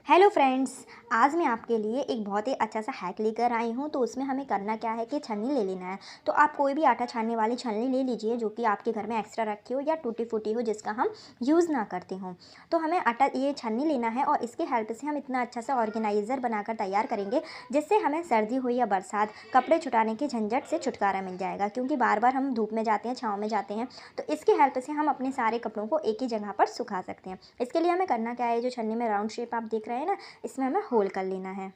Hello friends, आज मैं आपके लिए एक बहुत ही अच्छा सा हैक लेकर आई हूँ। तो उसमें हमें करना क्या है कि छन्नी ले लेना है। तो आप कोई भी आटा छानने वाली छन्नी ले लीजिए जो कि आपके घर में एक्स्ट्रा रखी हो या टूटी फूटी हो जिसका हम यूज़ ना करते हों। तो हमें ये छन्नी लेना है और इसकी हेल्प से हम इतना अच्छा सा ऑर्गेनाइज़र बनाकर तैयार करेंगे जिससे हमें सर्दी हो या बरसात कपड़े छुटाने की झंझट से छुटकारा मिल जाएगा, क्योंकि बार बार हम धूप में जाते हैं, छाँव में जाते हैं। तो इसकी हेल्प से हम अपने सारे कपड़ों को एक ही जगह पर सुखा सकते हैं। इसके लिए हमें करना क्या है, जो छन्नी में राउंड शेप आप देख रहे हैं ना, इसमें हमें होल कर लेना है।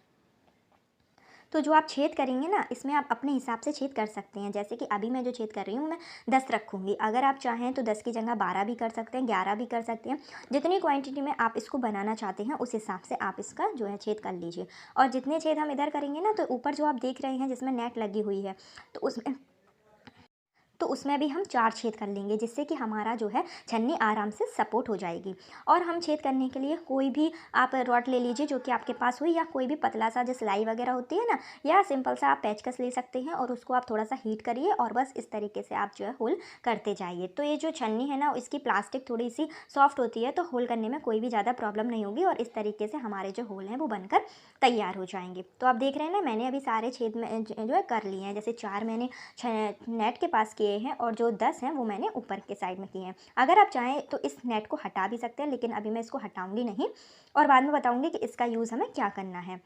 तो जो आप छेद करेंगे ना, इसमें आप अपने हिसाब से छेद कर सकते हैं। जैसे कि अभी मैं जो छेद कर रही हूँ मैं 10 रखूँगी। अगर आप चाहें तो 10 की जगह 12 भी कर सकते हैं, 11 भी कर सकते हैं। जितनी क्वांटिटी में आप इसको बनाना चाहते हैं उस हिसाब से आप इसका जो है छेद कर लीजिए। और जितने छेद हम इधर करेंगे ना, तो ऊपर जो आप देख रहे हैं जिसमें नेट लगी हुई है, तो उसमें भी हम 4 छेद कर लेंगे, जिससे कि हमारा जो है छन्नी आराम से सपोर्ट हो जाएगी। और हम छेद करने के लिए कोई भी आप रॉड ले लीजिए जो कि आपके पास हो, या कोई भी पतला सा जो सिलाई वगैरह होती है ना, या सिंपल सा आप पेचकस ले सकते हैं और उसको आप थोड़ा सा हीट करिए और बस इस तरीके से आप जो है होल करते जाइए। तो ये जो छन्नी है ना, इसकी प्लास्टिक थोड़ी सी सॉफ्ट होती है, तो होल करने में कोई भी ज़्यादा प्रॉब्लम नहीं होगी और इस तरीके से हमारे जो होल हैं वो बनकर तैयार हो जाएंगे। तो आप देख रहे हैं ना, मैंने अभी सारे छेद में जो है कर लिए हैं। जैसे 4 मैंने नेट के पास किए हैं और जो 10 हैं वो मैंने ऊपर के साइड में किए हैं। अगर आप चाहें तो इस नेट को हटा भी सकते हैं, लेकिन अभी मैं इसको हटाऊंगी नहीं और बाद में बताऊंगी कि इसका यूज़ हमें क्या करना है।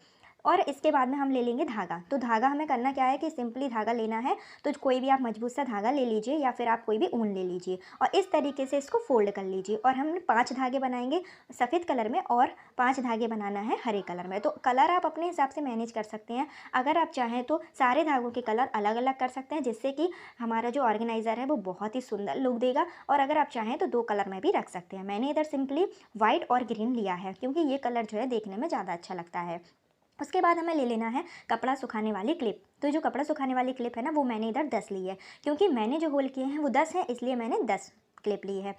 और इसके बाद में हम ले लेंगे धागा। तो धागा हमें करना क्या है कि सिंपली धागा लेना है। तो कोई भी आप मजबूत सा धागा ले लीजिए या फिर आप कोई भी ऊन ले लीजिए और इस तरीके से इसको फोल्ड कर लीजिए। और हम 5 धागे बनाएंगे सफ़ेद कलर में और 5 धागे बनाना है हरे कलर में। तो कलर आप अपने हिसाब से मैनेज कर सकते हैं। अगर आप चाहें तो सारे धागों के कलर अलग अलग कर सकते हैं, जिससे कि हमारा जो ऑर्गेनाइज़र है वो बहुत ही सुंदर लुक देगा। और अगर आप चाहें तो 2 कलर में भी रख सकते हैं। मैंने इधर सिंपली वाइट और ग्रीन लिया है, क्योंकि ये कलर जो है देखने में ज़्यादा अच्छा लगता है। उसके बाद हमें ले लेना है कपड़ा सुखाने वाली क्लिप। तो जो कपड़ा सुखाने वाली क्लिप है ना, वो मैंने इधर 10 ली है, क्योंकि मैंने जो होल किए हैं वो 10 हैं, इसलिए मैंने 10 क्लिप ली है।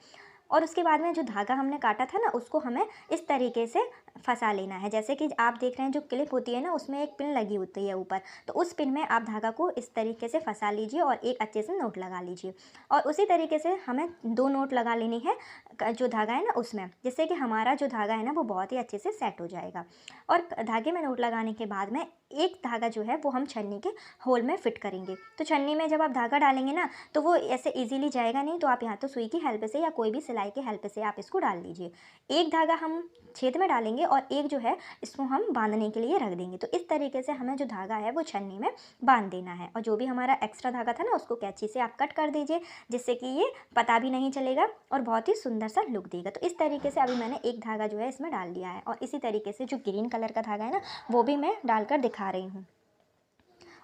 और उसके बाद में जो धागा हमने काटा था ना, उसको हमें इस तरीके से फंसा लेना है। जैसे कि आप देख रहे हैं जो क्लिप होती है ना, उसमें एक पिन लगी होती है ऊपर, तो उस पिन में आप धागा को इस तरीके से फंसा लीजिए और एक अच्छे से नोट लगा लीजिए। और उसी तरीके से हमें 2 नोट लगा लेनी है जो धागा है ना उसमें, जिससे कि हमारा जो धागा है ना वो बहुत ही अच्छे से सेट हो जाएगा। और धागे में नोट लगाने के बाद में एक धागा जो है वो हम छन्नी के होल में फिट करेंगे। तो छन्नी में जब आप धागा डालेंगे ना, तो वो ऐसे इजीली जाएगा नहीं, तो आप यहाँ तो सुई की हेल्प से या कोई भी सिलाई की हेल्प से आप इसको डाल लीजिए। एक धागा हम छेद में डालेंगे और एक जो है इसको हम बांधने के लिए रख देंगे। तो इस तरीके से हमें जो धागा है वो छन्नी में बांध देना है। और जो भी हमारा एक्स्ट्रा धागा था ना, उसको कैंची से आप कट कर दीजिए, जिससे कि ये पता भी नहीं चलेगा और बहुत ही सुंदर सा लुक देगा। तो इस तरीके से अभी मैंने एक धागा जो है इसमें डाल दिया है और इसी तरीके से जो ग्रीन कलर का धागा है ना, वो भी मैं डालकर दिखा रही हूँ।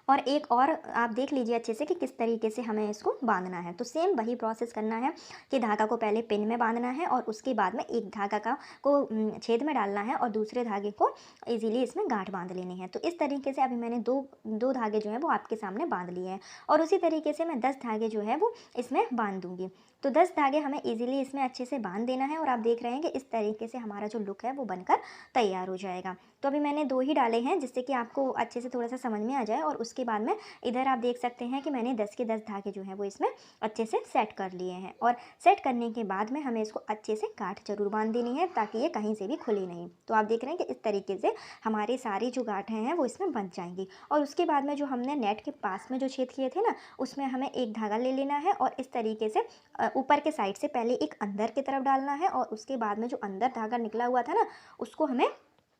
और एक और आप देख लीजिए अच्छे से कि किस तरीके से हमें इसको बांधना है। तो सेम वही प्रोसेस करना है कि धागा को पहले पिन में बांधना है और उसके बाद में एक धागा को छेद में डालना है और दूसरे धागे को इजीली इसमें गांठ बांध लेनी है। तो इस तरीके से अभी मैंने दो धागे जो है वो आपके सामने बांध लिए हैं और उसी तरीके से मैं 10 धागे जो है वो इसमें बांध दूंगी। तो 10 धागे हमें इजीली इसमें अच्छे से बांध देना है और आप देख रहे हैं कि इस तरीके से हमारा जो लुक है वो बनकर तैयार हो जाएगा। तो अभी मैंने 2 ही डाले हैं, जिससे कि आपको अच्छे से थोड़ा सा समझ में आ जाए। और उसके बाद में इधर आप देख सकते हैं कि मैंने 10 के 10 धागे जो हैं वो इसमें अच्छे से सेट कर लिए हैं। और सेट करने के बाद में हमें इसको अच्छे से गांठ जरूर बांध देनी है, ताकि ये कहीं से भी खुले नहीं। तो आप देख रहे हैं कि इस तरीके से हमारी सारी जो गांठें हैं वो इसमें बंध जाएंगी। और उसके बाद में जो हमने नेट के पास में जो छेद किए थे ना, उसमें हमें एक धागा ले लेना है और इस तरीके से ऊपर के साइड से पहले एक अंदर की तरफ डालना है और उसके बाद में जो अंदर धागा निकला हुआ था ना, उसको हमें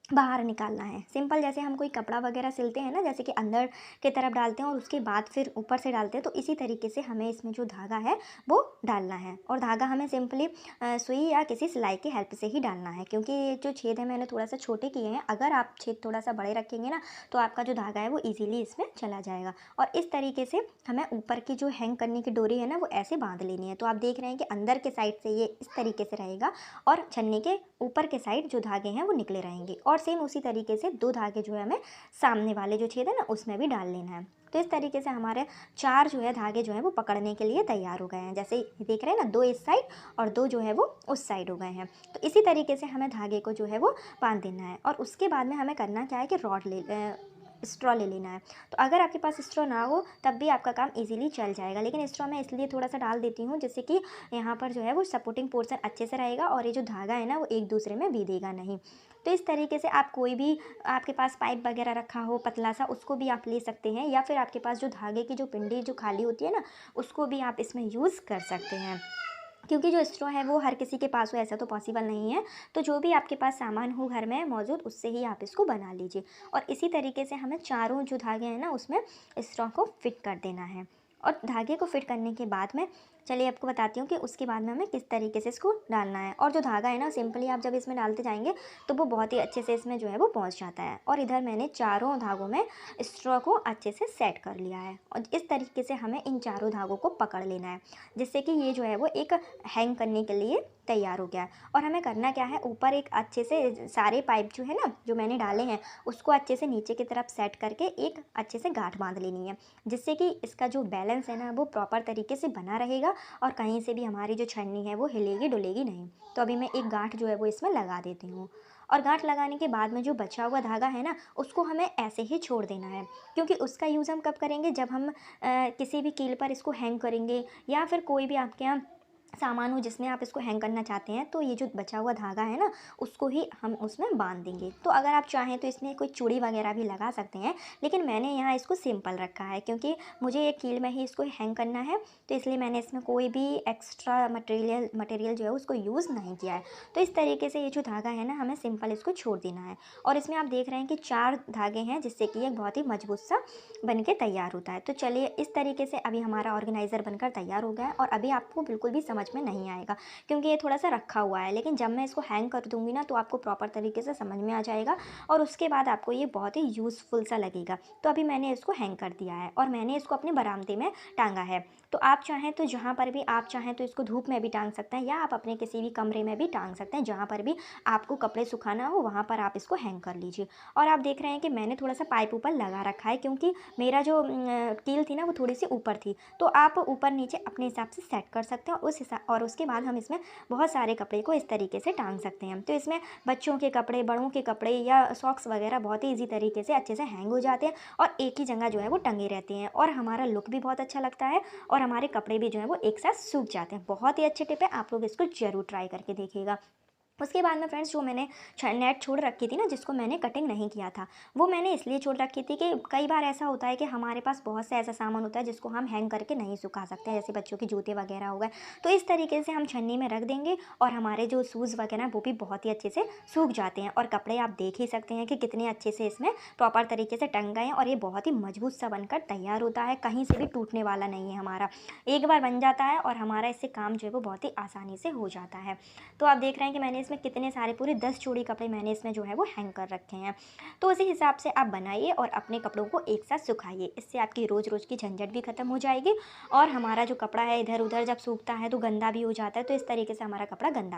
बाहर निकालना है। सिंपल जैसे हम कोई कपड़ा वगैरह सिलते हैं ना, जैसे कि अंदर की तरफ डालते हैं और उसके बाद फिर ऊपर से डालते हैं, तो इसी तरीके से हमें इसमें जो धागा है वो डालना है। और धागा हमें सिंपली सुई या किसी सिलाई की हेल्प से ही डालना है, क्योंकि ये जो छेद है मैंने थोड़ा सा छोटे किए हैं। अगर आप छेद थोड़ा सा बड़े रखेंगे ना, तो आपका जो धागा है वो ईजिली इसमें चला जाएगा। और इस तरीके से हमें ऊपर की जो हैंग करने की डोरी है ना, वो ऐसे बांध लेनी है। तो आप देख रहे हैं कि अंदर के साइड से ये इस तरीके से रहेगा और छन्नी के ऊपर के साइड जो धागे हैं वो निकले रहेंगे। और सेम उसी तरीके से 2 धागे जो है हमें सामने वाले जो छेद है ना उसमें भी डाल लेना है। तो इस तरीके से हमारे 4 जो है धागे जो है वो पकड़ने के लिए तैयार हो गए हैं। जैसे देख रहे हैं ना, 2 इस साइड और 2 जो है वो उस साइड हो गए हैं। तो इसी तरीके से हमें धागे को जो है वो बांध देना है। और उसके बाद में हमें करना क्या है कि स्ट्रॉ ले लेना है। तो अगर आपके पास स्ट्रॉ ना हो तब भी आपका काम इजीली चल जाएगा, लेकिन स्ट्रॉ मैं इसलिए थोड़ा सा डाल देती हूँ जिससे कि यहाँ पर जो है वो सपोर्टिंग पोर्शन अच्छे से रहेगा और ये जो धागा है ना वो एक दूसरे में भीदेगा नहीं। तो इस तरीके से आप कोई भी आपके पास पाइप वगैरह रखा हो पतला सा, उसको भी आप ले सकते हैं, या फिर आपके पास जो धागे की जो पिंडी जो खाली होती है ना, उसको भी आप इसमें यूज़ कर सकते हैं। क्योंकि जो स्ट्रॉ है वो हर किसी के पास हो ऐसा तो पॉसिबल नहीं है। तो जो भी आपके पास सामान हो घर में मौजूद, उससे ही आप इसको बना लीजिए। और इसी तरीके से हमें चारों जो धागे हैं ना उसमें स्ट्रॉ को फिट कर देना है। और धागे को फिट करने के बाद में चलिए आपको बताती हूँ कि उसके बाद में हमें किस तरीके से इसको डालना है। और जो धागा है ना, सिंपली आप जब इसमें डालते जाएंगे तो वो बहुत ही अच्छे से इसमें जो है वो पहुँच जाता है। और इधर मैंने चारों धागों में स्ट्रॉ को अच्छे से सेट कर लिया है, और इस तरीके से हमें इन चारों धागों को पकड़ लेना है, जिससे कि ये जो है वो एक हैंग करने के लिए तैयार हो गया है। और हमें करना क्या है, ऊपर एक अच्छे से सारे पाइप जो है ना जो मैंने डाले हैं उसको अच्छे से नीचे की तरफ सेट करके एक अच्छे से गांठ बांध लेनी है, जिससे कि इसका जो बैलेंस है ना वो प्रॉपर तरीके से बना रहेगा, और कहीं से भी हमारी जो छन्नी है वो हिलेगी डुलेगी नहीं। तो अभी मैं एक गांठ जो है वो इसमें लगा देती हूँ। और गांठ लगाने के बाद में जो बचा हुआ धागा है ना उसको हमें ऐसे ही छोड़ देना है, क्योंकि उसका यूज़ हम कब करेंगे, जब हम किसी भी कील पर इसको हैंग करेंगे, या फिर कोई भी आपके यहाँ सामान हो जिसमें आप इसको हैंग करना चाहते हैं, तो ये जो बचा हुआ धागा है ना उसको ही हम उसमें बांध देंगे। तो अगर आप चाहें तो इसमें कोई चूड़ी वगैरह भी लगा सकते हैं, लेकिन मैंने यहाँ इसको सिंपल रखा है क्योंकि मुझे ये कील में ही इसको हैंग करना है, तो इसलिए मैंने इसमें कोई भी एक्स्ट्रा मटेरियल जो है उसको यूज़ नहीं किया है। तो इस तरीके से ये जो धागा है ना हमें सिंपल इसको छोड़ देना है। और इसमें आप देख रहे हैं कि 4 धागे हैं, जिससे कि एक बहुत ही मजबूत सा बन के तैयार होता है। तो चलिए इस तरीके से अभी हमारा ऑर्गेनाइज़र बनकर तैयार हो गया है, और अभी आपको बिल्कुल भी समझ में नहीं आएगा क्योंकि ये थोड़ा सा रखा हुआ है, लेकिन जब मैं इसको हैंग कर दूंगी ना तो आपको प्रॉपर तरीके से समझ में आ जाएगा, और उसके बाद आपको ये बहुत ही यूज़फुल सा लगेगा। तो अभी मैंने इसको हैंग कर दिया है और मैंने इसको अपने बरामदे में टांगा है। तो आप चाहें तो जहाँ पर भी आप चाहें तो इसको धूप में भी टांग सकते हैं, या आप अपने किसी भी कमरे में भी टांग सकते हैं, जहाँ पर भी आपको कपड़े सुखाना हो वहाँ पर आप इसको हैंग कर लीजिए। और आप देख रहे हैं कि मैंने थोड़ा सा पाइप ऊपर लगा रखा है, क्योंकि मेरा जो कील थी ना वो थोड़ी सी ऊपर थी, तो आप ऊपर नीचे अपने हिसाब से सेट कर सकते हैं। उस हिसाब और उसके बाद हम इसमें बहुत सारे कपड़े को इस तरीके से टांग सकते हैं। तो इसमें बच्चों के कपड़े, बड़ों के कपड़े या सॉक्स वगैरह बहुत ही ईजी तरीके से अच्छे से हैंग हो जाते हैं, और एक ही जगह जो है वो टंगे रहते हैं, और हमारा लुक भी बहुत अच्छा लगता है, और हमारे कपड़े भी जो है वो एक साथ सूख जाते हैं। बहुत ही अच्छे टिप है, आप लोग इसको जरूर ट्राई करके देखिएगा। उसके बाद में फ्रेंड्स जो मैंने नेट छोड़ रखी थी ना, जिसको मैंने कटिंग नहीं किया था, वो मैंने इसलिए छोड़ रखी थी कि कई बार ऐसा होता है कि हमारे पास बहुत सा ऐसा सामान होता है जिसको हम हैंग करके नहीं सुखा सकते, जैसे बच्चों के जूते वगैरह हो गए। तो इस तरीके से हम छन्नी में रख देंगे, और हमारे जो शूज़ वगैरह वो भी बहुत ही अच्छे से सूख जाते हैं। और कपड़े आप देख ही सकते हैं कि कितने अच्छे से इसमें प्रॉपर तरीके से टंग गए हैं, और ये बहुत ही मजबूत सा बनकर तैयार होता है, कहीं से भी टूटने वाला नहीं है हमारा। एक बार बन जाता है और हमारा इससे काम जो है वो बहुत ही आसानी से हो जाता है। तो आप देख रहे हैं कि मैंने इसमें कितने सारे पूरे 10 जोड़ी कपड़े मैंने इसमें जो है वो हैंग कर रखे हैं। तो उसी हिसाब से आप बनाइए और अपने कपड़ों को एक साथ सुखाइए, इससे आपकी रोज़ रोज़ की झंझट भी खत्म हो जाएगी, और हमारा जो कपड़ा है इधर उधर जब सूखता है तो गंदा भी हो जाता है, तो इस तरीके से हमारा कपड़ा गंदा